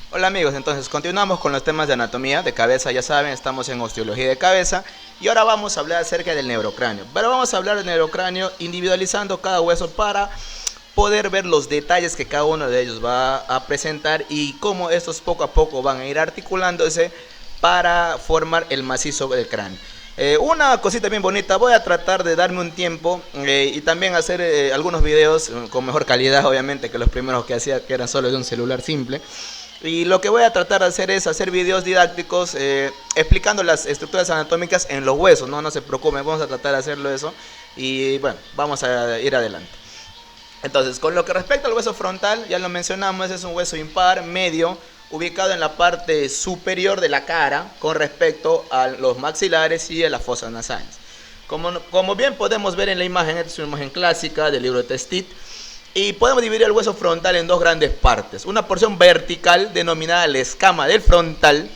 Hola amigos, entonces continuamos con los temas de anatomía de cabeza, ya saben, estamos en osteología de cabeza y ahora vamos a hablar acerca del neurocráneo, pero vamos a hablar del neurocráneo individualizando cada hueso para poder ver los detalles que cada uno de ellos va a presentar y cómo estos poco a poco van a ir articulándose para formar el macizo del cráneo. Una cosita bien bonita, voy a tratar de darme un tiempo y también hacer algunos videos con mejor calidad obviamente que los primeros que hacía, que eran solo de un celular simple. Y lo que voy a tratar de hacer es hacer videos didácticos explicando las estructuras anatómicas en los huesos, no se preocupen, vamos a tratar de hacerlo eso y bueno, vamos a ir adelante. Entonces, con lo que respecta al hueso frontal, ya lo mencionamos, es un hueso impar, medio, ubicado en la parte superior de la cara con respecto a los maxilares y a las fosas nasales. Como bien podemos ver en la imagen, esta es una imagen clásica del libro de Testit, y podemos dividir el hueso frontal en dos grandes partes. Una porción vertical denominada la escama del frontal,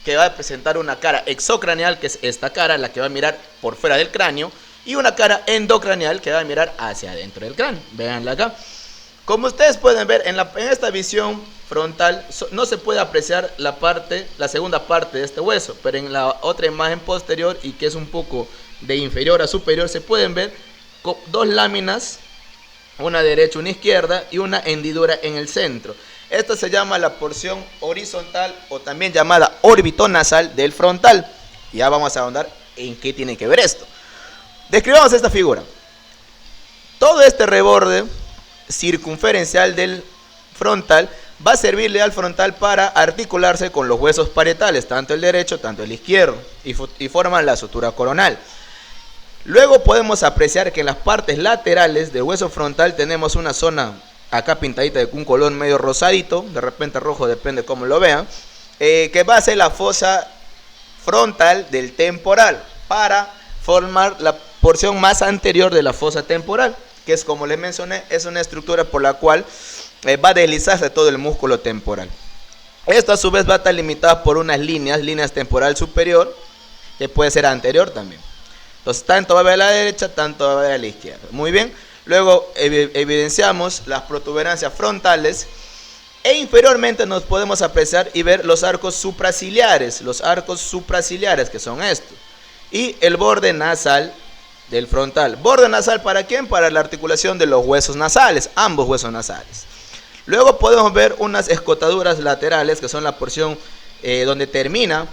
que va a presentar una cara exocraneal, que es esta cara, la que va a mirar por fuera del cráneo, y una cara endocraneal que va a mirar hacia adentro del cráneo. Véanla acá. Como ustedes pueden ver, en esta visión frontal no se puede apreciar la segunda parte de este hueso, pero en la otra imagen posterior, y que es un poco de inferior a superior, se pueden ver dos láminas, una derecha, una izquierda, y una hendidura en el centro. Esta se llama la porción horizontal o también llamada orbitonasal del frontal. Ya vamos a ahondar en qué tiene que ver esto. Describamos esta figura. Todo este reborde circunferencial del frontal va a servirle al frontal para articularse con los huesos parietales, tanto el derecho, tanto el izquierdo, y forman la sutura coronal. Luego podemos apreciar que en las partes laterales del hueso frontal tenemos una zona acá pintadita de un color medio rosadito, de repente rojo, depende cómo lo vean, que va a ser la fosa frontal del temporal para formar la porción más anterior de la fosa temporal, que es, como les mencioné, es una estructura por la cual va a deslizarse todo el músculo temporal. Esto a su vez va a estar limitada por unas líneas temporal superior, que puede ser anterior también. Entonces, tanto va a ver a la derecha, tanto va a ver a la izquierda. Muy bien. Luego evidenciamos las protuberancias frontales e inferiormente nos podemos apreciar y ver los arcos supraciliares. Los arcos supraciliares, que son estos. Y el borde nasal del frontal. ¿Borde nasal para quién? Para la articulación de los huesos nasales, ambos huesos nasales. Luego podemos ver unas escotaduras laterales, que son la porción donde termina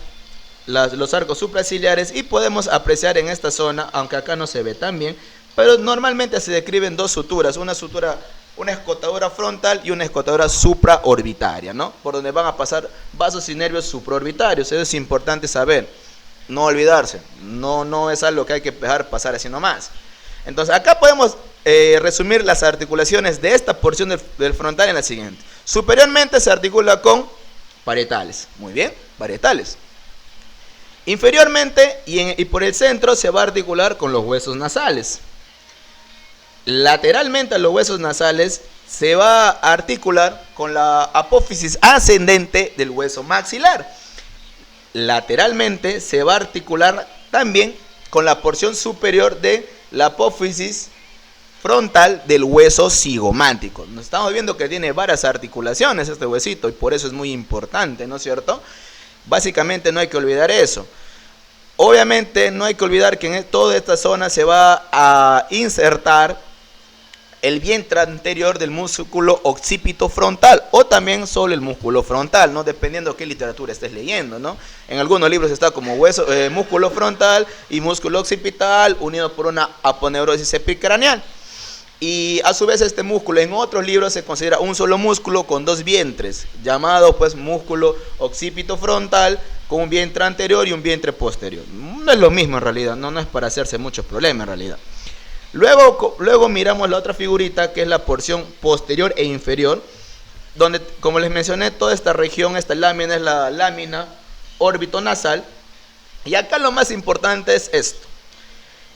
los arcos supraciliares, y podemos apreciar en esta zona, aunque acá no se ve tan bien, pero normalmente se describen dos suturas, una escotadura frontal y una escotadura supraorbitaria, ¿no? Por donde van a pasar vasos y nervios supraorbitarios. Eso es importante saber, no olvidarse, no es algo que hay que dejar pasar así nomás. Entonces acá podemos resumir las articulaciones de esta porción del frontal en la siguiente. Superiormente se articula con parietales, muy bien, parietales. Inferiormente y por el centro se va a articular con los huesos nasales. Lateralmente a los huesos nasales se va a articular con la apófisis ascendente del hueso maxilar. Lateralmente se va a articular también con la porción superior de la apófisis frontal del hueso cigomático. Nos estamos viendo que tiene varias articulaciones este huesito y por eso es muy importante, ¿no es cierto? Básicamente no hay que olvidar eso. Obviamente no hay que olvidar que en toda esta zona se va a insertar el vientre anterior del músculo occipito frontal o también solo el músculo frontal, ¿no? Dependiendo qué literatura estés leyendo, ¿no? En algunos libros está como músculo frontal y músculo occipital unido por una aponeurosis epicraneal. Y a su vez este músculo en otros libros se considera un solo músculo con dos vientres, llamado pues músculo occipito frontal, con un vientre anterior y un vientre posterior. No es lo mismo en realidad, no es para hacerse muchos problemas en realidad. Luego miramos la otra figurita, que es la porción posterior e inferior, donde, como les mencioné, toda esta región, esta lámina es la lámina orbitonasal. Y acá lo más importante es esto.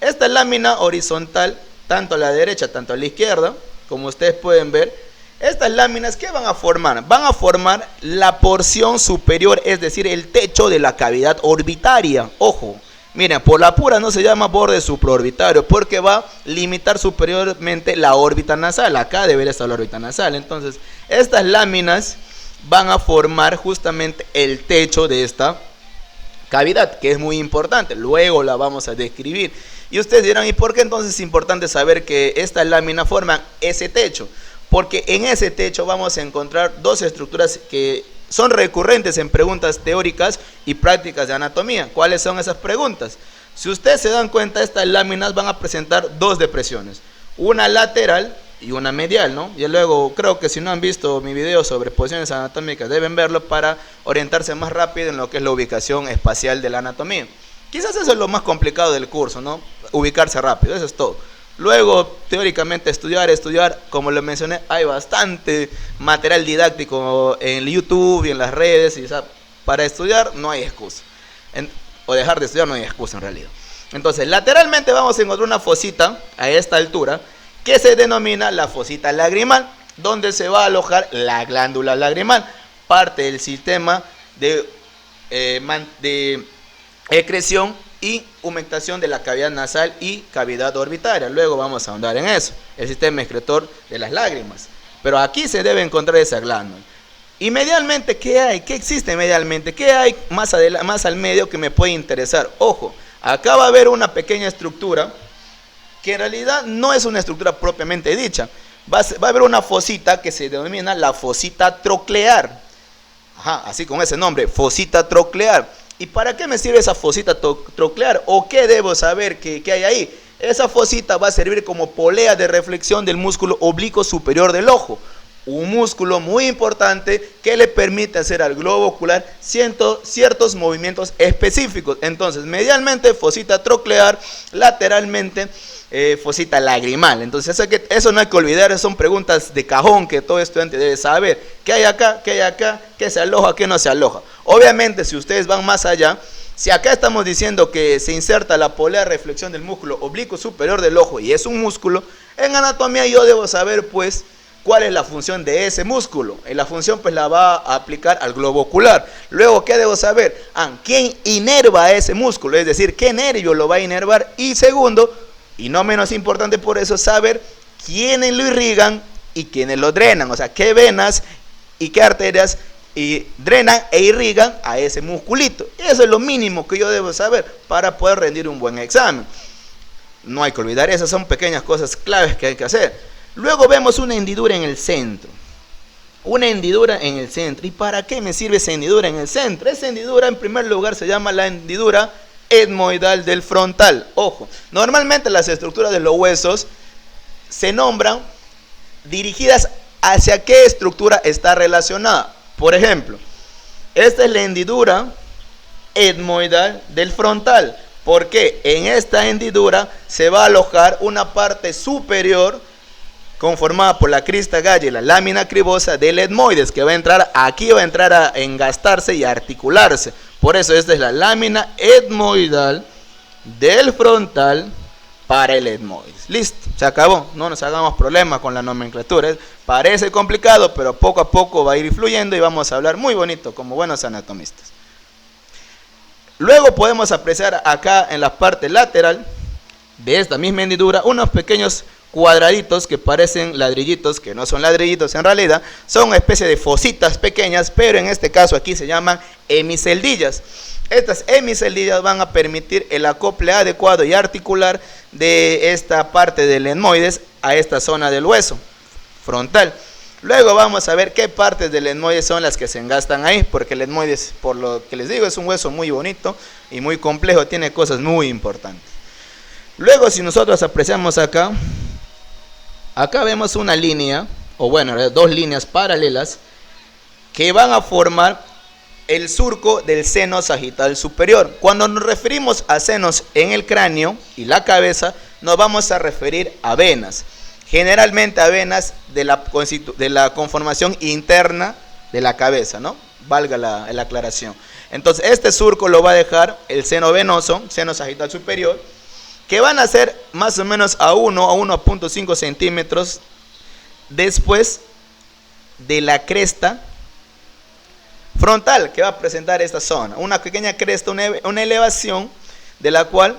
Esta lámina horizontal, tanto a la derecha, tanto a la izquierda, como ustedes pueden ver, estas láminas, ¿qué van a formar? Van a formar la porción superior, es decir, el techo de la cavidad orbitaria. Ojo, miren, por la pura no se llama borde supraorbitario, porque va a limitar superiormente la órbita nasal. Acá debería estar la órbita nasal. Entonces, estas láminas van a formar justamente el techo de esta cavidad, que es muy importante. Luego la vamos a describir. Y ustedes dirán, ¿y por qué entonces es importante saber que estas láminas forman ese techo? Porque en ese techo vamos a encontrar dos estructuras que son recurrentes en preguntas teóricas y prácticas de anatomía. ¿Cuáles son esas preguntas? Si ustedes se dan cuenta, estas láminas van a presentar dos depresiones, una lateral y una medial, ¿no? Y luego creo que si no han visto mi video sobre posiciones anatómicas, deben verlo para orientarse más rápido en lo que es la ubicación espacial de la anatomía. Quizás eso es lo más complicado del curso, ¿no? Ubicarse rápido, eso es todo. Luego, teóricamente, estudiar, como lo mencioné, hay bastante material didáctico en YouTube y en las redes, y, o sea, para estudiar no hay excusa. O dejar de estudiar no hay excusa en realidad. Entonces, lateralmente vamos a encontrar una fosita a esta altura, que se denomina la fosita lagrimal, donde se va a alojar la glándula lagrimal, parte del sistema de excreción y humectación de la cavidad nasal y cavidad orbitaria. Luego vamos a ahondar en eso, el sistema excretor de las lágrimas. Pero aquí se debe encontrar esa glándula. Y medialmente, ¿qué hay? ¿Qué existe medialmente? ¿Qué hay más al medio que me puede interesar? Ojo, acá va a haber una pequeña estructura que en realidad no es una estructura propiamente dicha. Va a haber una fosita que se denomina la fosita troclear. Ajá, así con ese nombre, fosita troclear. ¿Y para qué me sirve esa fosita troclear? ¿O qué debo saber que hay ahí? Esa fosita va a servir como polea de reflexión del músculo oblicuo superior del ojo. Un músculo muy importante que le permite hacer al globo ocular ciertos movimientos específicos. Entonces, medialmente, fosita troclear, lateralmente, fosita lagrimal. Entonces, eso no hay que olvidar, son preguntas de cajón que todo estudiante debe saber. ¿Qué hay acá? ¿Qué hay acá? ¿Qué se aloja? ¿Qué no se aloja? Obviamente, si ustedes van más allá, si acá estamos diciendo que se inserta la polea de reflexión del músculo oblicuo superior del ojo y es un músculo, en anatomía yo debo saber, pues, cuál es la función de ese músculo. Y la función pues la va a aplicar al globo ocular. Luego, ¿qué debo saber? ¿Quién inerva a ese músculo? Es decir, ¿qué nervio lo va a inervar? Y segundo, y no menos importante por eso, saber quiénes lo irrigan y quiénes lo drenan. O sea, qué venas y qué arterias drenan e irrigan a ese musculito. Eso es lo mínimo que yo debo saber para poder rendir un buen examen. No hay que olvidar, esas son pequeñas cosas claves que hay que hacer. Luego vemos una hendidura en el centro. Una hendidura en el centro. ¿Y para qué me sirve esa hendidura en el centro? Esa hendidura en primer lugar se llama la hendidura etmoidal del frontal. Ojo, normalmente las estructuras de los huesos se nombran dirigidas hacia qué estructura está relacionada. Por ejemplo, esta es la hendidura etmoidal del frontal. Porque en esta hendidura se va a alojar una parte superior conformada por la crista galla y la lámina cribosa del etmoides, que va a entrar aquí, va a entrar a engastarse y a articularse. Por eso esta es la lámina etmoidal del frontal para el etmoides. Listo, se acabó. No nos hagamos problemas con la nomenclatura. Parece complicado, pero poco a poco va a ir fluyendo y vamos a hablar muy bonito como buenos anatomistas. Luego podemos apreciar acá en la parte lateral de esta misma hendidura unos pequeños cuadraditos que parecen ladrillitos, que no son ladrillitos en realidad, son una especie de fositas pequeñas, pero en este caso aquí se llaman hemiceldillas. Estas hemiceldillas van a permitir el acople adecuado y articular de esta parte del etmoides a esta zona del hueso frontal. Luego vamos a ver qué partes del etmoides son las que se engastan ahí, porque el etmoides, por lo que les digo, es un hueso muy bonito y muy complejo, tiene cosas muy importantes. Luego, si nosotros apreciamos acá vemos una línea, o bueno, dos líneas paralelas que van a formar el surco del seno sagital superior. Cuando nos referimos a senos en el cráneo y la cabeza, nos vamos a referir a venas. Generalmente a venas de la conformación interna de la cabeza, ¿no? Valga la aclaración. Entonces, este surco lo va a dejar el seno venoso, seno sagital superior, que van a ser más o menos a 1 a 1.5 centímetros después de la cresta frontal que va a presentar esta zona. Una pequeña cresta, una elevación de la cual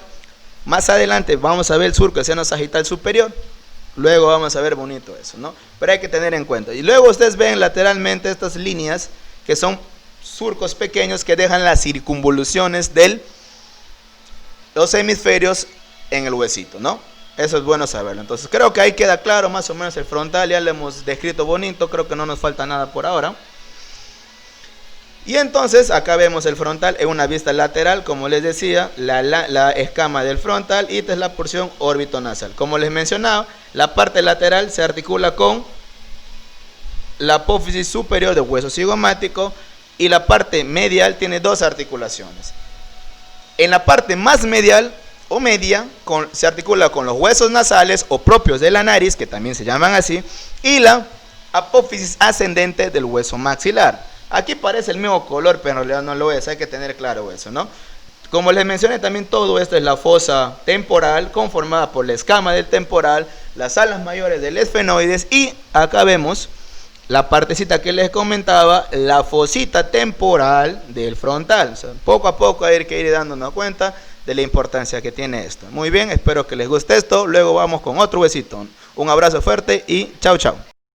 más adelante vamos a ver el surco del seno sagital superior. Luego vamos a ver bonito eso, ¿no? Pero hay que tener en cuenta. Y luego ustedes ven lateralmente estas líneas que son surcos pequeños que dejan las circunvoluciones de los hemisferios en el huesito, ¿no? Eso es bueno saberlo. Entonces creo que ahí queda claro más o menos el frontal. Ya lo hemos descrito bonito. Creo que no nos falta nada por ahora. Y entonces acá vemos el frontal en una vista lateral. Como les decía, la escama del frontal. Y esta es la porción orbitonasal. Como les mencionaba, la parte lateral se articula con la apófisis superior del hueso cigomático. Y la parte medial tiene dos articulaciones. En la parte más medial o media se articula con los huesos nasales o propios de la nariz, que también se llaman así, y la apófisis ascendente del hueso maxilar. Aquí parece el mismo color, pero en realidad no lo es, hay que tener claro eso, ¿no? Como les mencioné también, todo esto es la fosa temporal, conformada por la escama del temporal, las alas mayores del esfenoides, y acá vemos la partecita que les comentaba, la fosita temporal del frontal. O sea, poco a poco hay que ir dándonos cuenta de la importancia que tiene esto. Muy bien, espero que les guste esto. Luego vamos con otro huesito. Un abrazo fuerte y chau chau.